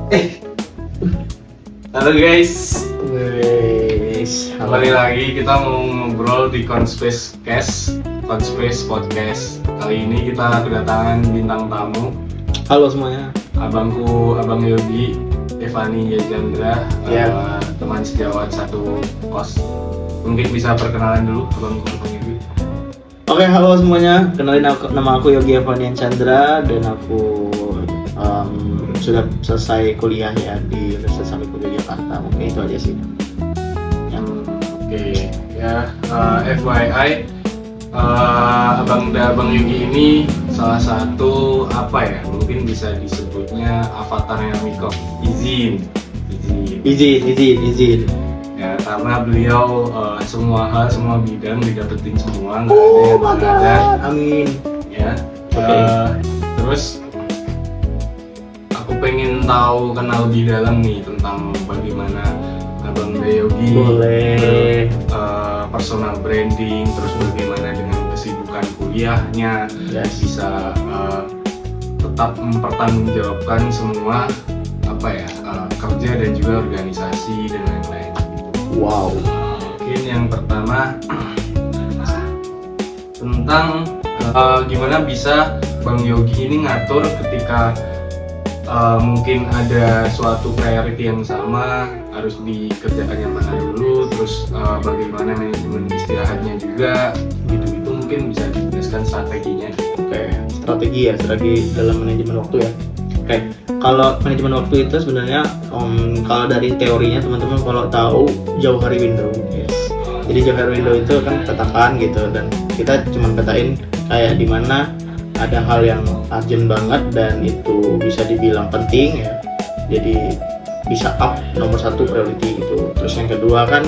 Halo guys, Halo. kembali lagi kita mau ngobrol di Conspace Podcast. Kali ini kita kedatangan bintang tamu, Halo semuanya. Abang Yogi, Evani Yajandra, teman sejawat satu kos. Mungkin bisa perkenalan dulu Abang Yogi. Oke, halo semuanya. Kenalin nama aku Yogi Evanian Chandra dan aku sudah selesai kuliah ya di Universitas Islam Yogyakarta. Mungkin itu aja sih. Oke, ya FYI, Abang Yogi ini salah satu mungkin bisa disebutnya avatarnya Miko. Izin. Ya, karena beliau semua bidang didapetin semua, nggak ada yang ada. Amin. Ya, terus aku pengen kenal lebih dalam nih tentang bagaimana Abang Yogi Boleh. Personal branding, terus bagaimana dengan kesibukan kuliahnya bisa tetap mempertanggungjawabkan semua kerja dan juga organisasi dan lain-lain. Wow. Mungkin yang pertama tentang gimana bisa Bang Yogi ini ngatur ketika mungkin ada suatu priority yang sama harus dikerjakan yang mana dulu, terus bagaimana manajemen istirahatnya juga, gitu mungkin bisa dijelaskan strateginya. Oke, strategi dalam manajemen waktu ya. Oke, kalau manajemen waktu itu sebenarnya kalau dari teorinya teman-teman kalau tahu jauh hari window, jadi jauh hari window itu kan petakan gitu, dan kita cuma petain kayak di mana ada hal yang urgent banget dan itu bisa dibilang penting ya, jadi bisa up nomor satu priority itu. Terus yang kedua kan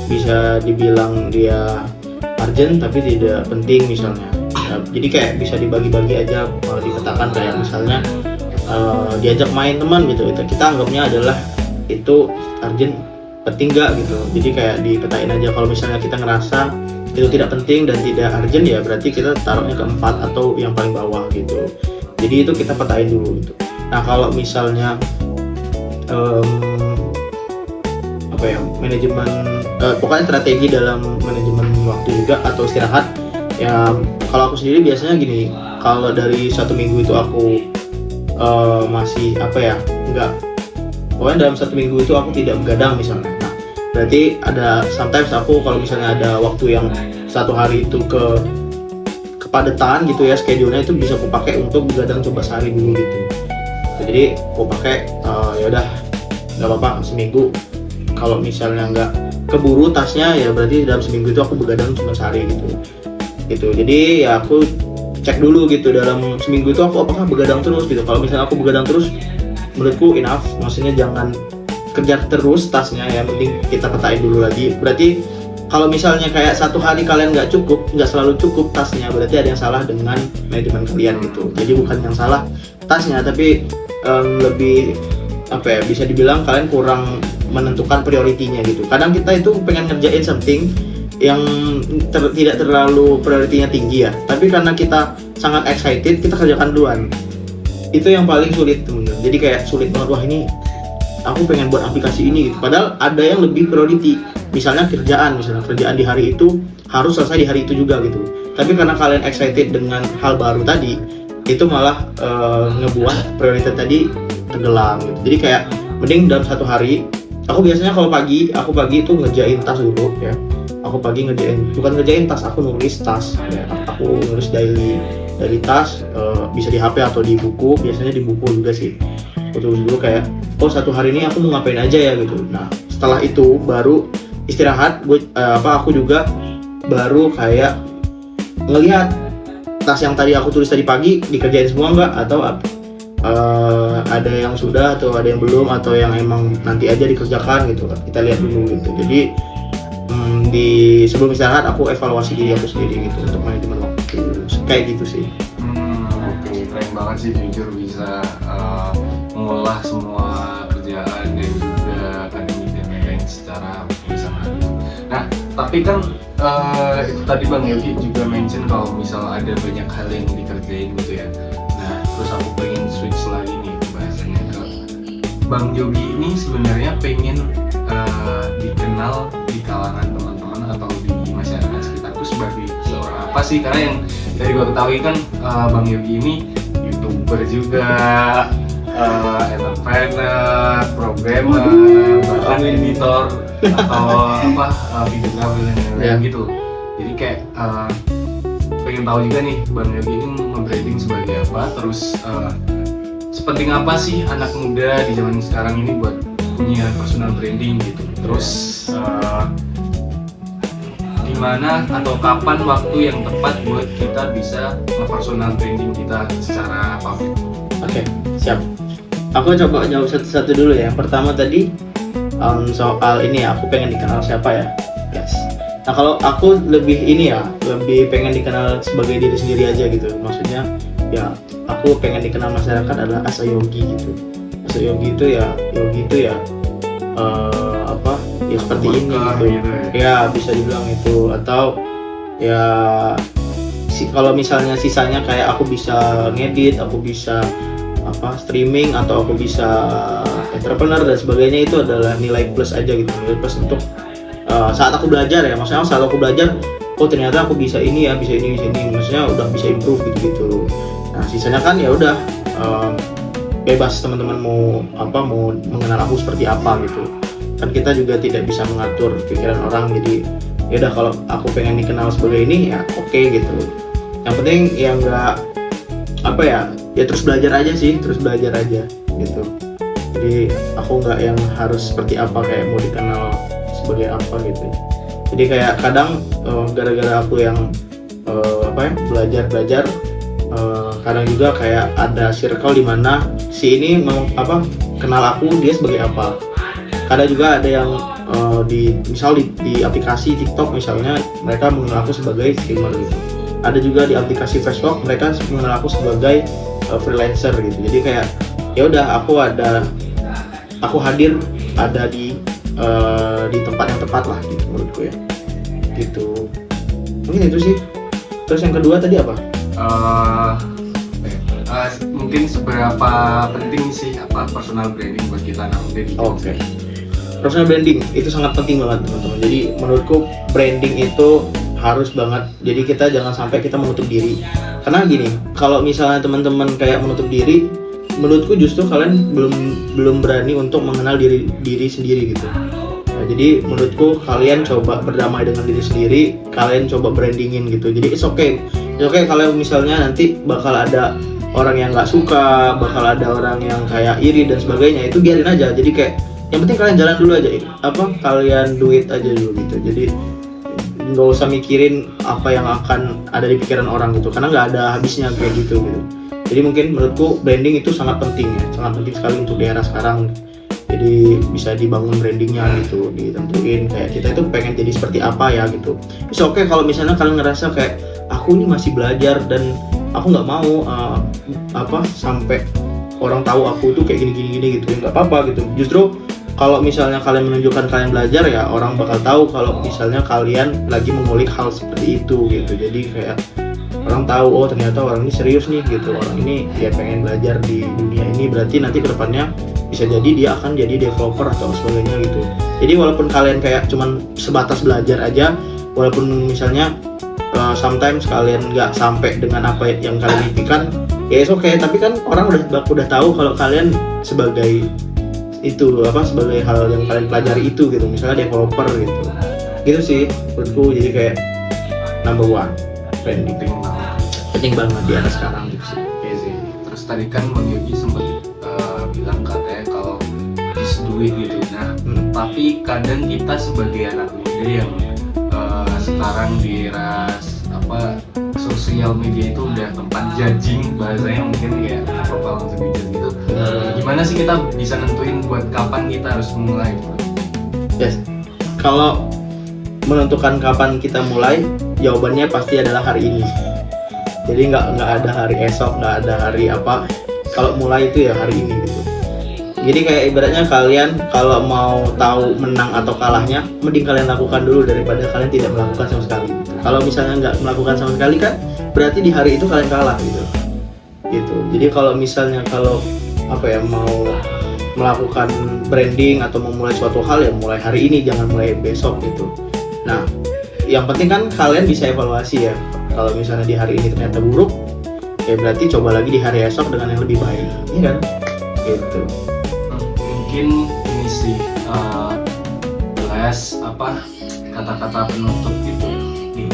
bisa dibilang dia urgent tapi tidak penting misalnya ya, jadi kayak bisa dibagi-bagi aja dipetakan, kayak misalnya diajak main teman gitu, itu kita anggapnya adalah itu urgent penting gak gitu, jadi kayak dipetain aja. Kalau misalnya kita ngerasa itu tidak penting dan tidak urgent ya berarti kita taruhnya ke 4 atau yang paling bawah gitu, jadi itu kita petain dulu gitu. Nah kalau misalnya manajemen pokoknya strategi dalam manajemen waktu juga atau istirahat ya, kalau aku sendiri biasanya gini, kalau dari satu minggu itu aku masih pokoknya dalam satu minggu itu aku tidak begadang misalnya. Nah berarti ada sometimes aku kalau misalnya ada waktu yang satu hari itu kepadatan gitu ya, schedule-nya itu bisa aku pakai untuk begadang coba sehari dulu gitu. Jadi aku pakai ya udah nggak apa-apa seminggu, kalau misalnya nggak keburu tasnya ya berarti dalam seminggu itu aku begadang cuma sehari gitu. Jadi ya aku cek dulu gitu dalam seminggu itu aku apakah begadang terus gitu. Kalau misalnya aku begadang terus menurutku enough, maksudnya jangan kejar terus tasnya, yang penting kita petain dulu lagi. Berarti kalau misalnya kayak satu hari kalian nggak selalu cukup tasnya, berarti ada yang salah dengan manajemen kalian gitu. Jadi bukan yang salah tasnya tapi lebih bisa dibilang kalian kurang menentukan prioritinya gitu. Kadang kita itu pengen ngerjain something yang tidak terlalu prioritinya tinggi ya, tapi karena kita sangat excited kita kerjakan duluan. Itu yang paling sulit teman-teman. Jadi kayak sulit banget, wah ini aku pengen buat aplikasi ini gitu, padahal ada yang lebih priority, misalnya kerjaan di hari itu harus selesai di hari itu juga gitu. Tapi karena kalian excited dengan hal baru tadi, itu malah ngebuat prioritas tadi tenggelam gitu. Jadi kayak mending dalam satu hari, aku biasanya kalau pagi itu ngerjain tas dulu ya. Aku pagi bukan ngerjain tas, aku nulis tas ya. Aku nulis daily tas, bisa di HP atau di buku, biasanya di buku juga sih. Aku tulis dulu kayak satu hari ini aku mau ngapain aja ya gitu. Nah setelah itu baru istirahat, aku juga baru kayak ngelihat tas yang tadi aku tulis tadi pagi dikerjain semua nggak, atau ada yang sudah atau ada yang belum, atau yang emang nanti aja dikerjakan gitu. Kita lihat dulu gitu. Jadi di sebelum istirahat aku evaluasi diri aku sendiri gitu untuk manajemen waktu, kayak gitu sih. Oke, keren banget sih jujur bisa mengolah semua kerjaan dan juga akademik dan lain-lain secara bersamaan. Nah, tapi kan itu tadi Bang Yogi juga mention kalau misal ada banyak hal yang dikerjain gitu ya. Nah, terus aku pengen switch lagi nih bahasanya ke Bang Yogi ini sebenarnya pengen dikenal di kalangan teman-teman atau di masyarakat sekitar itu sebagai seorang apa sih? Karena yang dari gua ketahui kan Bang Yogi ini YouTuber juga, entrepreneur, programmer, bahkan editor atau apa videographer dan gitu. Jadi kayak pengen tahu juga nih Bang Yogi ini nge-branding sebagai apa, terus sepenting apa sih anak muda di zaman sekarang ini buat punya personal branding gitu. Terus gimana atau kapan waktu yang tepat buat kita bisa nge-personal branding kita secara public? Oke, siap. Aku coba jawab satu-satu dulu ya. Yang pertama tadi soal ini ya, aku pengen dikenal siapa ya? Yes. Nah kalau aku lebih ini ya, lebih pengen dikenal sebagai diri sendiri aja gitu. Maksudnya ya aku pengen dikenal masyarakat adalah as a yogi gitu. As a yogi itu ya apa ya seperti ini gitu. Ya bisa dibilang itu, atau ya kalau misalnya sisanya kayak aku bisa ngedit, aku bisa apa streaming, atau aku bisa entrepreneur dan sebagainya, itu adalah nilai plus aja gitu, nilai plus untuk saat aku belajar ya. Maksudnya saat aku belajar, oh ternyata aku bisa ini ya, bisa ini, maksudnya udah bisa improve gitu. Nah sisanya kan ya udah bebas teman-teman mau mengenal aku seperti apa gitu. Kan kita juga tidak bisa mengatur pikiran orang, jadi ya udah kalau aku pengen dikenal sebagai ini ya oke gitu. Yang penting ya nggak apa ya terus belajar aja gitu. Jadi aku nggak yang harus seperti apa kayak mau dikenal sebagai apa gitu. Jadi kayak kadang gara-gara aku yang belajar kadang juga kayak ada circle di mana si ini mau kenal aku dia sebagai apa. Kadang juga ada yang di aplikasi TikTok misalnya, mereka mengenal aku sebagai streamer gitu. Ada juga di aplikasi Facebook mereka mengenal aku sebagai freelancer gitu. Jadi kayak ya udah aku hadir ada di tempat yang tepat lah gitu menurutku ya. Gitu. Mungkin itu sih. Terus yang kedua tadi apa? Mungkin seberapa penting sih personal branding buat kita anak muda di Oke. Personal branding itu sangat penting banget teman-teman. Jadi menurutku branding itu harus banget. Jadi kita jangan sampai kita menutup diri. Karena gini, kalau misalnya teman-teman kayak menutup diri, menurutku justru kalian belum berani untuk mengenal diri sendiri gitu. Nah, jadi menurutku kalian coba berdamai dengan diri sendiri, kalian coba brandingin gitu. Jadi it's okay kalau misalnya nanti bakal ada orang yang nggak suka, bakal ada orang yang kayak iri dan sebagainya, itu biarin aja. Jadi kayak yang penting kalian jalan dulu aja, kalian do it aja dulu gitu. Jadi nggak usah mikirin apa yang akan ada di pikiran orang gitu, karena nggak ada habisnya kayak gitu. Jadi mungkin menurutku branding itu sangat penting ya, sangat penting sekali untuk di era sekarang. Jadi bisa dibangun brandingnya gitu, ditentuin kayak kita itu pengen jadi seperti apa ya gitu. Bisa oke kalau misalnya kalian ngerasa kayak aku ini masih belajar dan aku nggak mau sampai orang tahu aku tuh kayak gini gitu, nggak apa-apa gitu. Justru kalau misalnya kalian menunjukkan kalian belajar ya orang bakal tahu kalau misalnya kalian lagi mengulik hal seperti itu gitu. Jadi kayak orang tahu oh ternyata orang ini serius nih gitu, orang ini ya pengen belajar di dunia ini, berarti nanti kedepannya bisa jadi dia akan jadi developer atau sebagainya gitu. Jadi walaupun kalian kayak cuman sebatas belajar aja, walaupun misalnya sometimes kalian nggak sampai dengan apa yang kalian impikan, ya it's okay, tapi kan orang udah tahu kalau kalian sebagai sebagai hal yang kalian pelajari itu gitu, misalnya developer gitu sih menurutku. Jadi kayak number one branding penting banget di era sekarang gitu sih. Oke sih. Terus tadi kan Bang Yogi sempat bilang katanya kalau just do it gitu. Nah, tapi kadang kita sebagai anak muda yang sekarang di era sosial media itu udah tempat judging, bahasanya mungkin kayak langsung dijudge gitu. Gimana sih kita bisa nentuin buat kapan kita harus mulai? Yes. Kalau menentukan kapan kita mulai, jawabannya pasti adalah hari ini. Jadi nggak ada hari esok, nggak ada hari apa. Kalau mulai itu ya hari ini gitu. Jadi kayak ibaratnya kalian kalau mau tahu menang atau kalahnya, mending kalian lakukan dulu daripada kalian tidak melakukan sama sekali. Kalau misalnya nggak melakukan sama sekali kan, berarti di hari itu kalian kalah gitu. Jadi kalau misalnya mau melakukan branding atau memulai suatu hal ya mulai hari ini, jangan mulai besok gitu. Nah, yang penting kan kalian bisa evaluasi ya. Kalau misalnya di hari ini ternyata buruk, ya berarti coba lagi di hari esok dengan yang lebih baik, iya kan? Gitu. Mungkin ini sih kata-kata penutup gitu nih,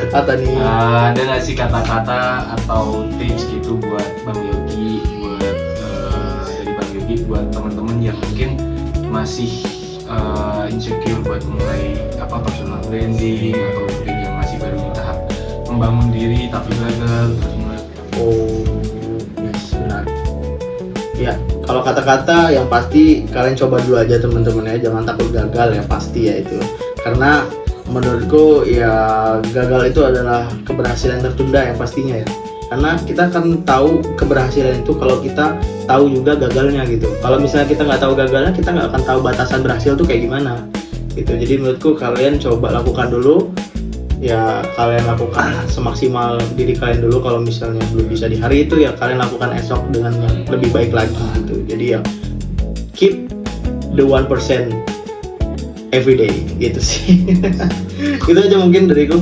Kata nih. ada nggak sih kata-kata atau tips gitu buat Bang Yogi, buat dari Bang Yogi buat teman-teman yang mungkin masih insecure buat mulai personal branding atau mungkin yang masih baru di tahap membangun diri tapi gagal terus mulai. Oh, yes, benar. Ya, kalau kata-kata yang pasti kalian coba dulu aja teman-teman ya, jangan takut gagal ya, pasti ya itu. Karena menurutku ya gagal itu adalah keberhasilan tertunda yang pastinya ya. Karena kita akan tahu keberhasilan itu kalau kita tahu juga gagalnya gitu. Kalau misalnya kita nggak tahu gagalnya, kita nggak akan tahu batasan berhasil tuh kayak gimana gitu. Jadi menurutku kalian coba lakukan dulu. Ya kalian lakukan semaksimal diri kalian dulu. Kalau misalnya belum bisa di hari itu ya kalian lakukan esok dengan yang lebih baik lagi gitu. Jadi ya keep the 1% every day gitu sih. Itu aja mungkin dariku.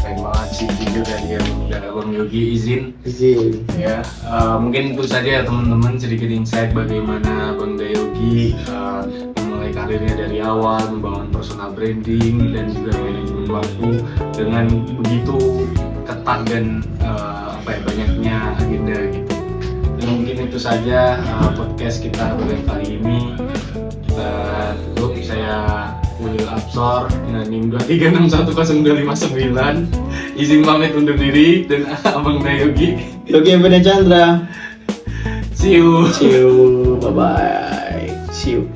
Terima kasih juga dari yang udah Bang Yogi izin ya. Mungkin itu saja ya teman-teman, sedikit insight bagaimana Bang Yogi memulai karirnya dari awal, membangun personal branding dan juga manajemen waktu dengan begitu ketat dan banyaknya agenda gitu. Dan mungkin itu saja podcast kita pada kali ini. Tutup, saya Ulil Absor dengan NIM 2361059. Izin pamit undur diri dan Abang Yogi Beda Chandra. See you. Bye bye. See you.